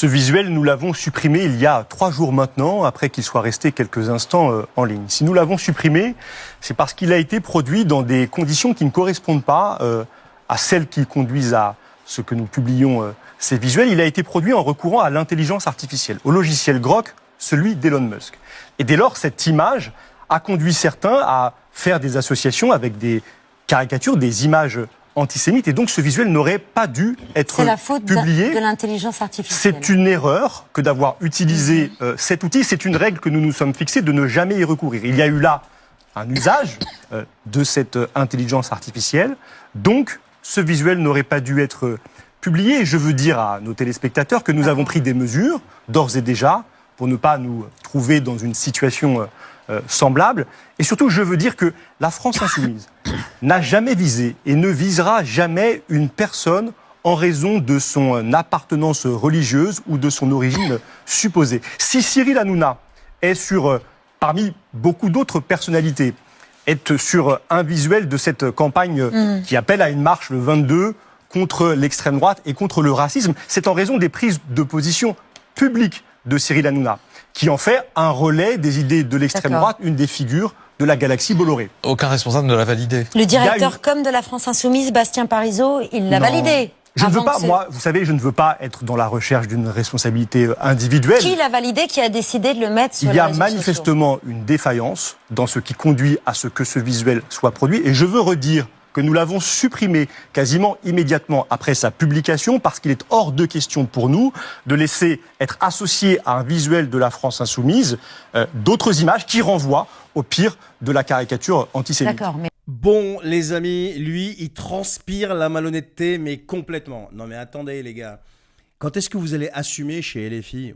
Ce visuel, nous l'avons supprimé il y a 3 jours maintenant, après qu'il soit resté quelques instants en ligne. Si nous l'avons supprimé, c'est parce qu'il a été produit dans des conditions qui ne correspondent pas à celles qui conduisent à ce que nous publions ces visuels. Il a été produit en recourant à l'intelligence artificielle, au logiciel Grok, celui d'Elon Musk. Et dès lors, cette image a conduit certains à faire des associations avec des caricatures, des images antisémites, et donc ce visuel n'aurait pas dû être publié. C'est la faute de l'intelligence artificielle. C'est une erreur que d'avoir utilisé cet outil. C'est une règle que nous nous sommes fixés de ne jamais y recourir. Il y a eu là un usage de cette intelligence artificielle. Donc, ce visuel n'aurait pas dû être publié. Et je veux dire à nos téléspectateurs que nous avons pris des mesures, d'ores et déjà, pour ne pas nous trouver dans une situation semblable. Et surtout, je veux dire que la France insoumise n'a jamais visé et ne visera jamais une personne en raison de son appartenance religieuse ou de son origine supposée. Si Cyril Hanouna est parmi beaucoup d'autres personnalités, est sur un visuel de cette campagne qui appelle à une marche le 22 contre l'extrême droite et contre le racisme, c'est en raison des prises de position publiques de Cyril Hanouna, qui en fait un relais des idées de l'extrême droite, une des figures de la galaxie Bolloré. Aucun responsable ne l'a validé. Le directeur com de la France Insoumise, Bastien Parizeau, il l'a validé. Je ne veux pas, moi, vous savez, je ne veux pas être dans la recherche d'une responsabilité individuelle. Qui l'a validé, qui a décidé de le mettre sur les réseaux sociaux ? Il y a manifestement une défaillance dans ce qui conduit à ce que ce visuel soit produit. Et je veux redire que nous l'avons supprimé quasiment immédiatement après sa publication, parce qu'il est hors de question pour nous de laisser être associé à un visuel de la France insoumise d'autres images qui renvoient au pire de la caricature antisémite. D'accord, mais... Bon, les amis, lui, il transpire la malhonnêteté, mais complètement. Non mais attendez, les gars. Quand est-ce que vous allez assumer chez LFI ?